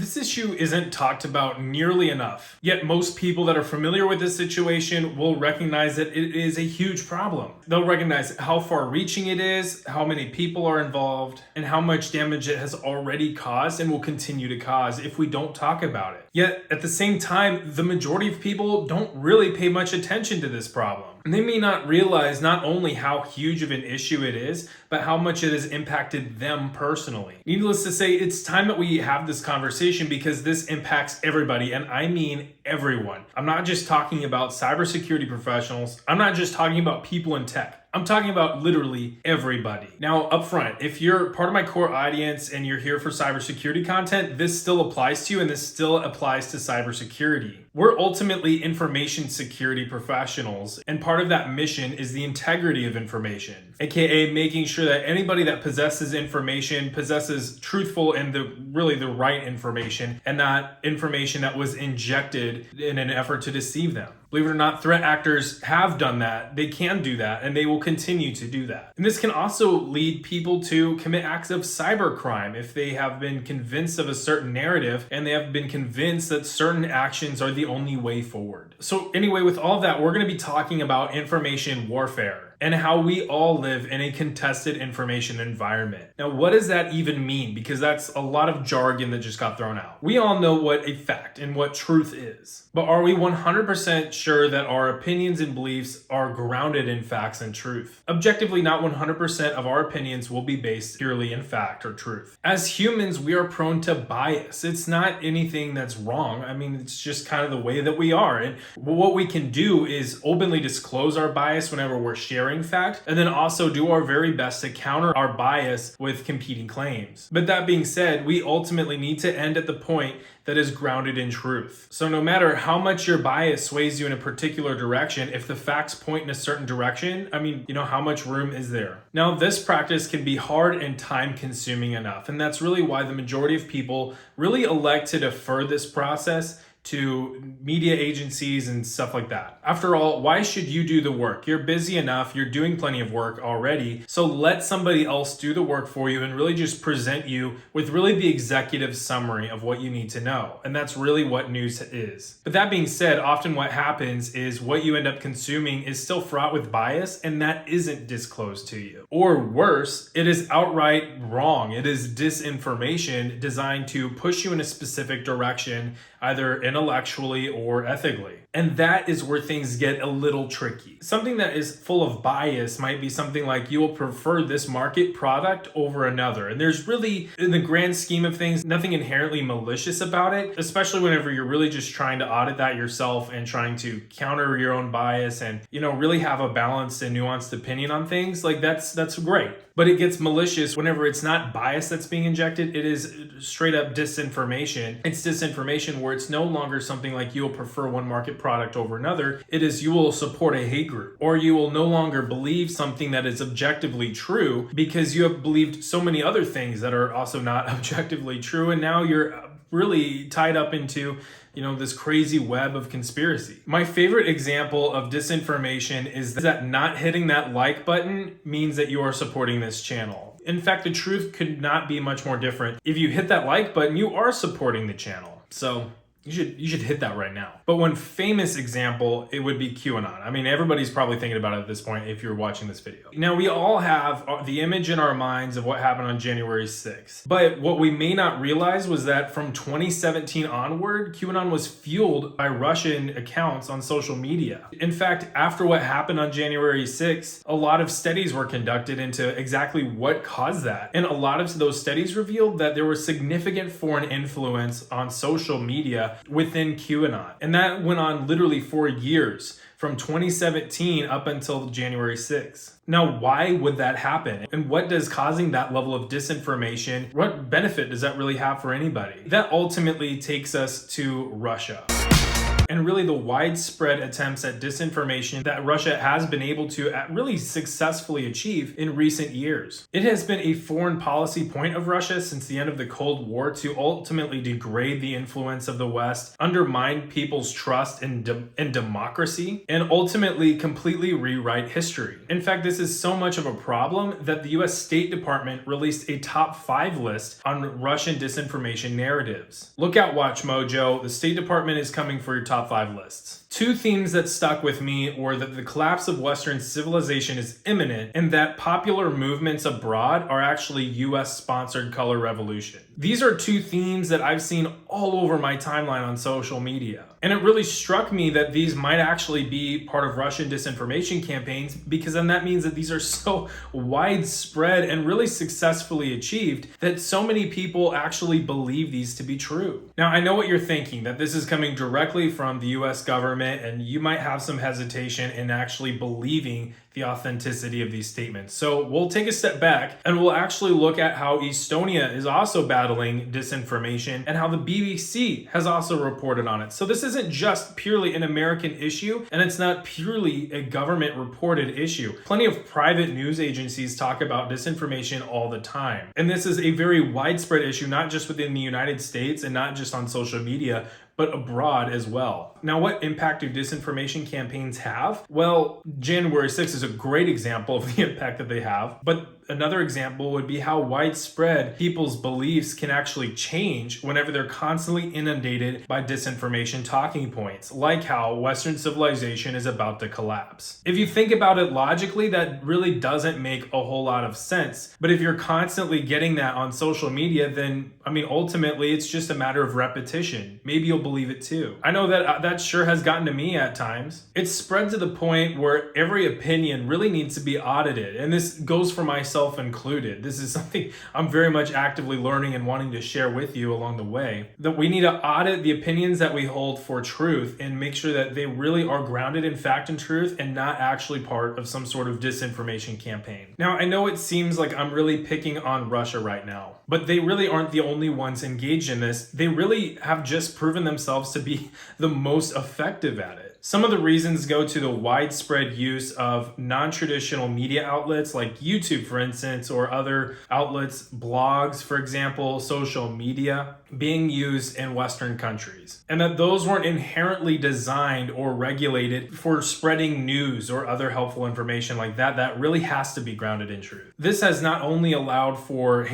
This issue isn't talked about nearly enough, yet most people that are familiar with this situation will recognize that it is a huge problem. They'll recognize how far-reaching it is, how many people are involved, and how much damage it has already caused and will continue to cause if we don't talk about it. Yet, at the same time, the majority of people don't really pay much attention to this problem. And they may not realize not only how huge of an issue it is, but how much it has impacted them personally. Needless to say, it's time that we have this conversation because this impacts everybody, and I mean everyone. I'm not just talking about cybersecurity professionals. I'm not just talking about people in tech. I'm talking about literally everybody. Now, up front, if you're part of my core audience and you're here for cybersecurity content, this still applies to you and this still applies to cybersecurity. We're ultimately information security professionals, and part of that mission is the integrity of information, aka making sure that anybody that possesses information possesses truthful and the right information, and not information that was injected in an effort to deceive them. Believe it or not, threat actors have done that. They can do that, and they will continue to do that. And this can also lead people to commit acts of cybercrime if they have been convinced of a certain narrative and they have been convinced that certain actions are the only way forward. So anyway, with all of that, we're going to be talking about information warfare and how we all live in a contested information environment. Now, what does that even mean? Because that's a lot of jargon that just got thrown out. We all know what a fact and what truth is, but are we 100% sure that our opinions and beliefs are grounded in facts and truth? Objectively, not 100% of our opinions will be based purely in fact or truth. As humans, we are prone to bias. It's not anything that's wrong. I mean, it's just kind of the way that we are. And what we can do is openly disclose our bias whenever we're sharing fact, and then also do our very best to counter our bias with competing claims. But that being said, we ultimately need to end at the point that is grounded in truth. So no matter how much your bias sways you in a particular direction, if the facts point in a certain direction, how much room is there? Now, this practice can be hard and time consuming enough, and that's really why the majority of people really elect to defer this process to media agencies and stuff like that. After all, why should you do the work? You're busy enough, you're doing plenty of work already, so let somebody else do the work for you and really just present you with really the executive summary of what you need to know. And that's really what news is. But that being said, often what happens is what you end up consuming is still fraught with bias, and that isn't disclosed to you. Or worse, it is outright wrong. It is disinformation designed to push you in a specific direction, either intellectually or ethically. And that is where things get a little tricky. Something that is full of bias might be something like, you will prefer this market product over another. And there's really, in the grand scheme of things, nothing inherently malicious about it, especially whenever you're really just trying to audit that yourself and trying to counter your own bias and, really have a balanced and nuanced opinion on things. Like that's great. But it gets malicious whenever it's not bias that's being injected. It is straight up disinformation. It's disinformation where it's no longer something like you'll prefer one market product over another. It is you will support a hate group, or you will no longer believe something that is objectively true because you have believed so many other things that are also not objectively true. And now you're really tied up into this crazy web of conspiracy. My favorite example of disinformation is that not hitting that like button means that you are supporting this channel. In fact, the truth could not be much more different. If you hit that like button, you are supporting the channel. So you should hit that right now. But one famous example, it would be QAnon. I mean, everybody's probably thinking about it at this point if you're watching this video. Now, we all have the image in our minds of what happened on January 6th. But what we may not realize was that from 2017 onward, QAnon was fueled by Russian accounts on social media. In fact, after what happened on January 6th, a lot of studies were conducted into exactly what caused that. And a lot of those studies revealed that there was significant foreign influence on social media within QAnon. And that went on literally for years, from 2017 up until January 6th. Now, why would that happen? And what does causing that level of disinformation, what benefit does that really have for anybody? That ultimately takes us to Russia. and really the widespread attempts at disinformation that Russia has been able to really successfully achieve in recent years. It has been a foreign policy point of Russia since the end of the Cold War to ultimately degrade the influence of the West, undermine people's trust in democracy, and ultimately completely rewrite history. In fact, this is so much of a problem that the US State Department released a top 5 list on Russian disinformation narratives. Look out, Watch Mojo. The State Department is coming for your top 5 lists. 2 themes that stuck with me were that the collapse of Western civilization is imminent and that popular movements abroad are actually US-sponsored color revolution. These are 2 themes that I've seen all over my timeline on social media. And it really struck me that these might actually be part of Russian disinformation campaigns, because then that means that these are so widespread and really successfully achieved that so many people actually believe these to be true. Now, I know what you're thinking, that this is coming directly from the US government, and you might have some hesitation in actually believing the authenticity of these statements. So we'll take a step back and we'll actually look at how Estonia is also battling disinformation and how the BBC has also reported on it. So this isn't just purely an American issue, and it's not purely a government reported issue. Plenty of private news agencies talk about disinformation all the time. And this is a very widespread issue, not just within the United States and not just on social media, but abroad as well. Now, what impact do disinformation campaigns have? Well, January 6th is a great example of the impact that they have, but another example would be how widespread people's beliefs can actually change whenever they're constantly inundated by disinformation talking points, like how Western civilization is about to collapse. If you think about it logically, that really doesn't make a whole lot of sense. But if you're constantly getting that on social media, then, ultimately it's just a matter of repetition. Maybe you'll believe it too. I know that that sure has gotten to me at times. It's spread to the point where every opinion really needs to be audited. And this goes for myself included. This is something I'm very much actively learning and wanting to share with you along the way. That we need to audit the opinions that we hold for truth and make sure that they really are grounded in fact and truth and not actually part of some sort of disinformation campaign. Now, I know it seems like I'm really picking on Russia right now, but they really aren't the only ones engaged in this. They really have just proven themselves to be the most effective at it. Some of the reasons go to the widespread use of non-traditional media outlets like YouTube, for instance, or other outlets, blogs, for example, social media, being used in Western countries. And that those weren't inherently designed or regulated for spreading news or other helpful information like that. That really has to be grounded in truth. This has not only allowed for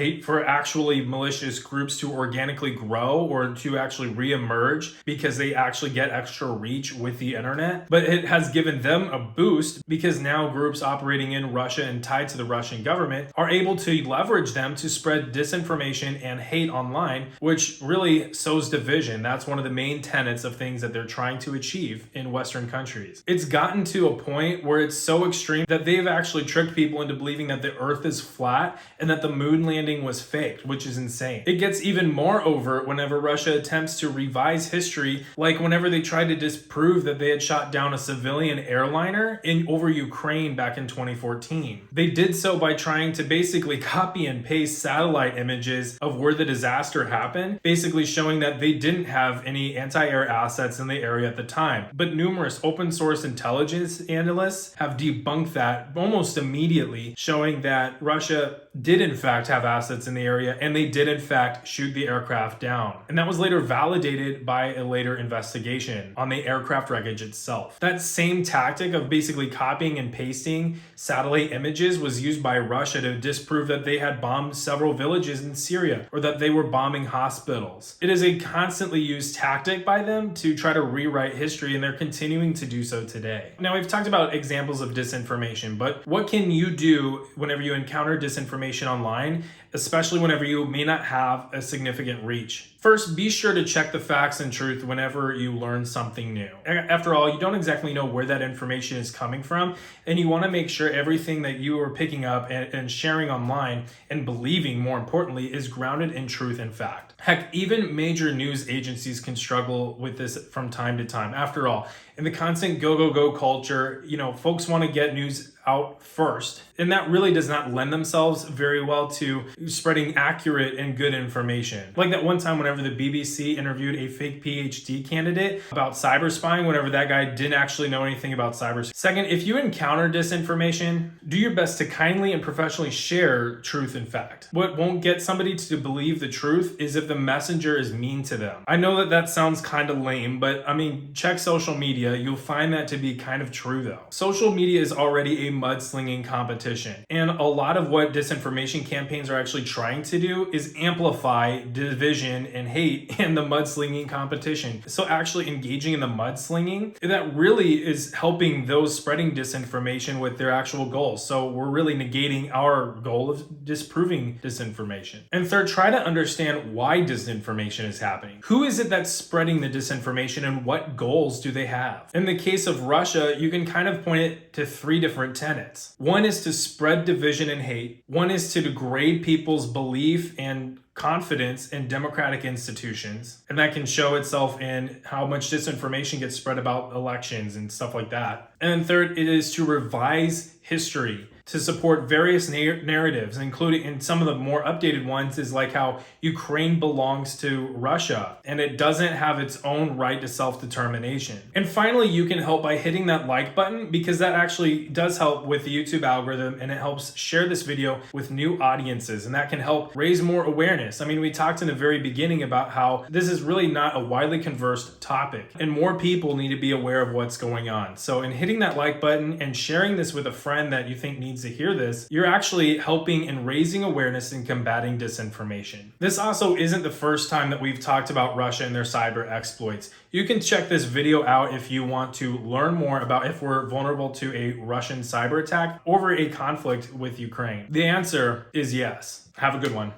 actually malicious groups to organically grow or to actually reemerge because they actually get extra reach with the internet, but it has given them a boost because now groups operating in Russia and tied to the Russian government are able to leverage them to spread disinformation and hate online, which really sows division. That's one of the main tenets of things that they're trying to achieve in Western countries. It's gotten to a point where it's so extreme that they've actually tricked people into believing that the earth is flat and that the moon landing was faked, which is insane. It gets even more overt whenever Russia attempts to revise history, like whenever they tried to disprove that they had shot down a civilian airliner over Ukraine back in 2014. They did so by trying to basically copy and paste satellite images of where the disaster happened, basically showing that they didn't have any anti-air assets in the area at the time. But numerous open source intelligence analysts have debunked that almost immediately, showing that Russia did in fact have assets in the area and they did in fact shoot the aircraft down. And that was later validated by a later investigation on the aircraft wreckage itself. That same tactic of basically copying and pasting satellite images was used by Russia to disprove that they had bombed several villages in Syria or that they were bombing hospitals. It is a constantly used tactic by them to try to rewrite history, and they're continuing to do so today. Now, we've talked about examples of disinformation, but what can you do whenever you encounter disinformation online, especially whenever you may not have a significant reach? First, be sure to check the facts and truth whenever you learn something new. After all, you don't exactly know where that information is coming from, and you want to make sure everything that you are picking up and sharing online and believing, more importantly, is grounded in truth and fact. Heck, even major news agencies can struggle with this from time to time. After all, in the constant go culture, folks want to get news out first. And that really does not lend themselves very well to spreading accurate and good information. Like that one time whenever the BBC interviewed a fake PhD candidate about cyber spying, whenever that guy didn't actually know anything about cyber. Second, if you encounter disinformation, do your best to kindly and professionally share truth and fact. What won't get somebody to believe the truth is if the messenger is mean to them. I know that that sounds kind of lame, but I mean, check social media. You'll find that to be kind of true though. Social media is already a mudslinging competition. And a lot of what disinformation campaigns are actually trying to do is amplify division and hate in the mudslinging competition. So actually engaging in the mudslinging, that really is helping those spreading disinformation with their actual goals. So we're really negating our goal of disproving disinformation. And third, try to understand why disinformation is happening. Who is it that's spreading the disinformation and what goals do they have? In the case of Russia, you can kind of point it to three different tenets. One is to spread division and hate. One is to degrade people's belief and confidence in democratic institutions. And that can show itself in how much disinformation gets spread about elections and stuff like that. And then third, it is to revise history to support various narratives, including in some of the more updated ones is like how Ukraine belongs to Russia and it doesn't have its own right to self-determination. And finally, you can help by hitting that like button because that actually does help with the YouTube algorithm and it helps share this video with new audiences and that can help raise more awareness. I mean, we talked in the very beginning about how this is really not a widely conversed topic and more people need to be aware of what's going on. So in hitting that like button and sharing this with a friend that you think needs to hear this, you're actually helping in raising awareness and combating disinformation. This also isn't the first time that we've talked about Russia and their cyber exploits. You can check this video out if you want to learn more about if we're vulnerable to a Russian cyber attack over a conflict with Ukraine. The answer is yes. Have a good one.